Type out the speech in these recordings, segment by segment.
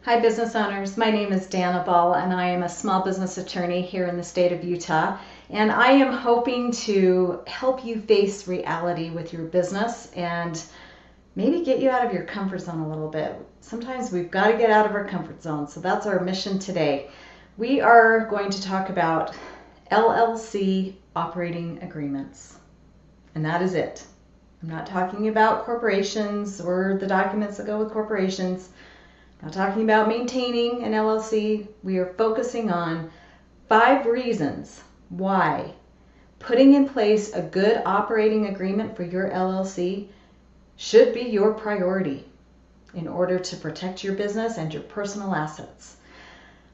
Hi business owners, my name is Dana Ball and I am a small business attorney here in the state of Utah, and I am hoping to help you face reality with your business and maybe get you out of your comfort zone a little bit. Sometimes we've got to get out of our comfort zone, so that's our mission today. We are going to talk about LLC operating agreements, and that is it. I'm not talking about corporations or the documents that go with corporations. Not talking about maintaining an LLC. We are focusing on 5 reasons why putting in place a good operating agreement for your LLC should be your priority in order to protect your business and your personal assets.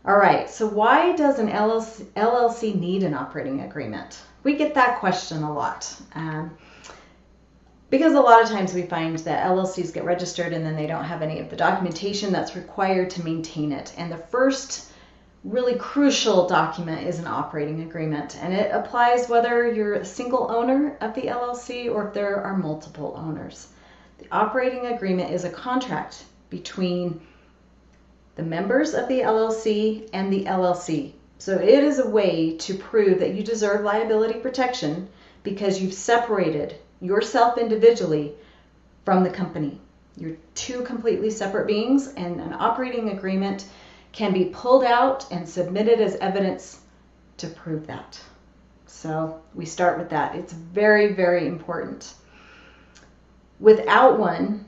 All right, so why does an LLC need an operating agreement? We get that question a lot. Because a lot of times we find that LLCs get registered and then they don't have any of the documentation that's required to maintain it. And the first really crucial document is an operating agreement. And it applies whether you're a single owner of the LLC or if there are multiple owners. The operating agreement is a contract between the members of the LLC and the LLC. So it is a way to prove that you deserve liability protection because you've separated yourself individually from the company. You're 2 completely separate beings, and an operating agreement can be pulled out and submitted as evidence to prove that. So we start with that. It's very, very important. Without one,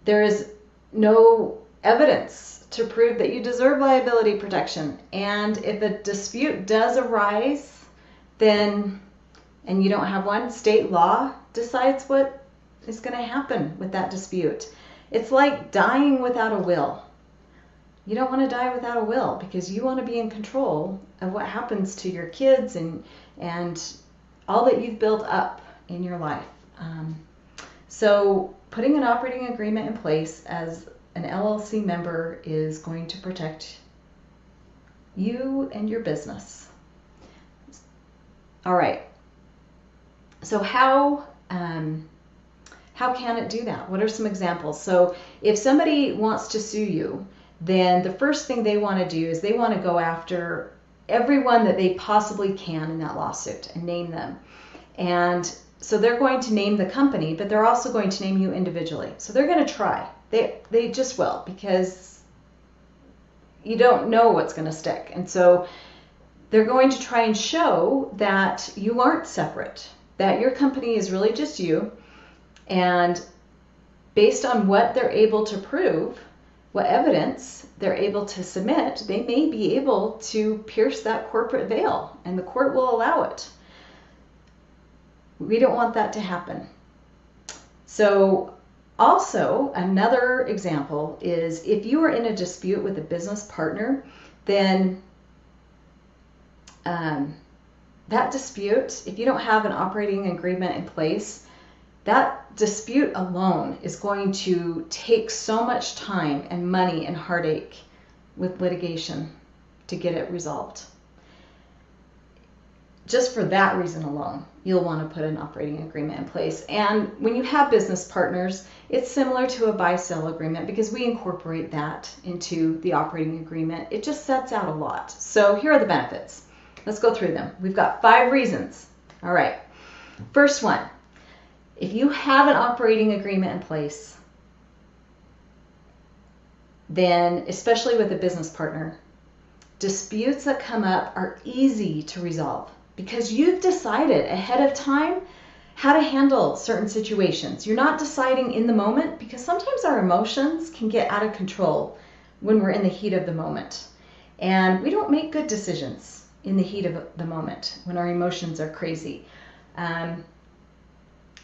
there is no evidence to prove that you deserve liability protection. And if a dispute does arise, then and you don't have one, state law decides what is going to happen with that dispute. It's like dying without a will. You don't want to die without a will because you want to be in control of what happens to your kids and all that you've built up in your life. So putting an operating agreement in place as an LLC member is going to protect you and your business. All right. So how can it do that? What are some examples? So if somebody wants to sue you, then the first thing they want to do is they want to go after everyone that they possibly can in that lawsuit and name them. And so they're going to name the company, but they're also going to name you individually. So they're going to try. They just will, because you don't know what's going to stick. And so they're going to try and show that you aren't separate, that your company is really just you, and based on what they're able to prove, what evidence they're able to submit, they may be able to pierce that corporate veil, and the court will allow it. We don't want that to happen. So also, another example is if you are in a dispute with a business partner, then that dispute, if you don't have an operating agreement in place, that dispute alone is going to take so much time and money and heartache with litigation to get it resolved. Just for that reason alone, you'll want to put an operating agreement in place. And when you have business partners, it's similar to a buy-sell agreement because we incorporate that into the operating agreement. It just sets out a lot. So here are the benefits. Let's go through them. We've got 5 reasons. All right. First one, if you have an operating agreement in place, then especially with a business partner, disputes that come up are easy to resolve because you've decided ahead of time how to handle certain situations. You're not deciding in the moment because sometimes our emotions can get out of control when we're in the heat of the moment. And we don't make good decisions in the heat of the moment when our emotions are crazy.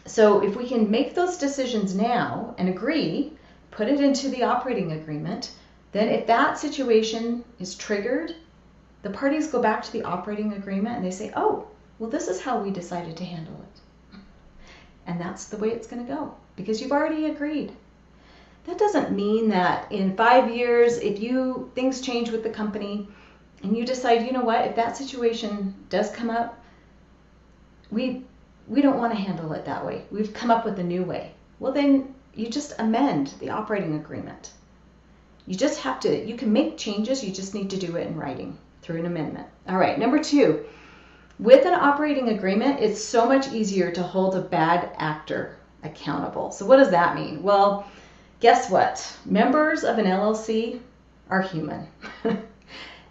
So if we can make those decisions now and agree, put it into the operating agreement, then if that situation is triggered, the parties go back to the operating agreement and they say, oh, well, this is how we decided to handle it. And that's the way it's going to go because you've already agreed. That doesn't mean that in 5 years, if things change with the company and you decide, you know what, if that situation does come up, we don't want to handle it that way. We've come up with a new way. Well, then you just amend the operating agreement. You just have to, you can make changes, you just need to do it in writing through an amendment. All right, number 2, with an operating agreement, it's so much easier to hold a bad actor accountable. So what does that mean? Well, guess what? Members of an LLC are human.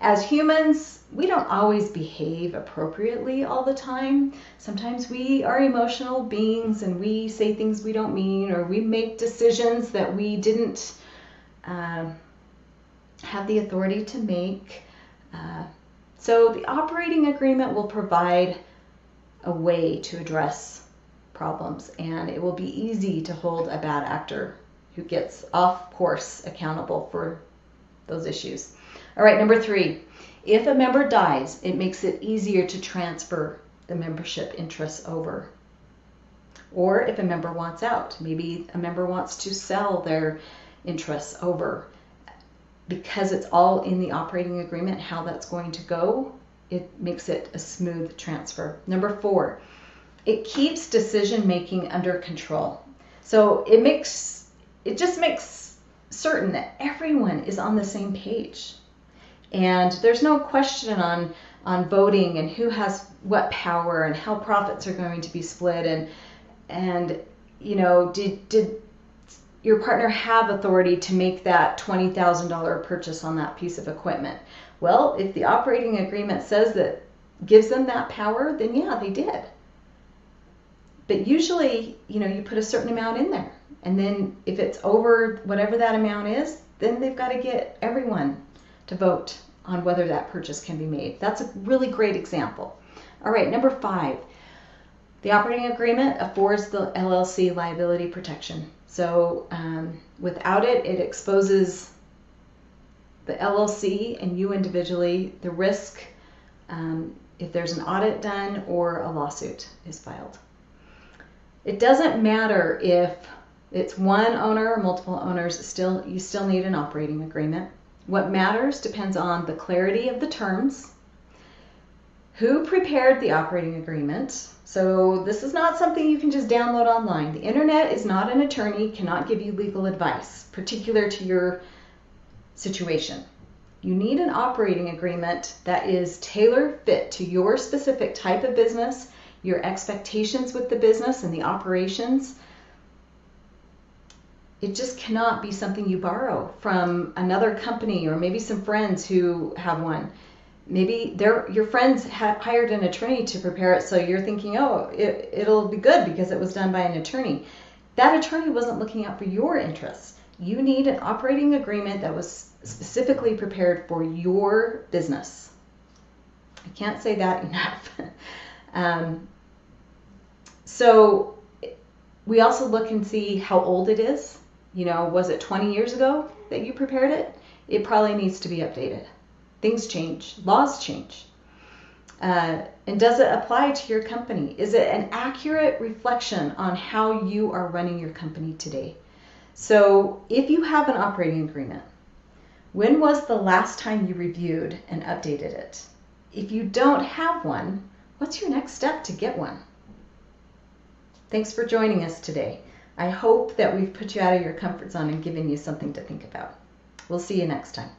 As humans, we don't always behave appropriately all the time. Sometimes we are emotional beings and we say things we don't mean, or we make decisions that we didn't have the authority to make. So the operating agreement will provide a way to address problems, and it will be easy to hold a bad actor who gets off course accountable for those issues. All right, number 3, if a member dies, it makes it easier to transfer the membership interests over. Or if a member wants out, maybe a member wants to sell their interests over. Because it's all in the operating agreement, how that's going to go, it makes it a smooth transfer. Number 4, it keeps decision making under control. So it just makes certain that everyone is on the same page. And there's no question on voting and who has what power and how profits are going to be split, and you know, did your partner have authority to make that $20,000 purchase on that piece of equipment? Well, if the operating agreement says that gives them that power, then yeah, they did. But usually, you know, you put a certain amount in there, and then if it's over whatever that amount is, then they've got to get everyone to vote on whether that purchase can be made. That's a really great example. All right, number 5, the operating agreement affords the LLC liability protection. So without it, it exposes the LLC and you individually the risk if there's an audit done or a lawsuit is filed. It doesn't matter if it's one owner or multiple owners, you still need an operating agreement. What matters depends on the clarity of the terms, who prepared the operating agreement. So this is not something you can just download online. The internet is not an attorney, cannot give you legal advice particular to your situation. You need an operating agreement that is tailor fit to your specific type of business, your expectations with the business and the operations. It just cannot be something you borrow from another company or maybe some friends who have one. Maybe your friends have hired an attorney to prepare it, so you're thinking, oh, it'll be good because it was done by an attorney. That attorney wasn't looking out for your interests. You need an operating agreement that was specifically prepared for your business. I can't say that enough. So we also look and see how old it is. You know, was it 20 years ago that you prepared it? It probably needs to be updated. Things change, laws change. And does it apply to your company? Is it an accurate reflection on how you are running your company today? So if you have an operating agreement, when was the last time you reviewed and updated it? If you don't have one, what's your next step to get one? Thanks for joining us today. I hope that we've put you out of your comfort zone and given you something to think about. We'll see you next time.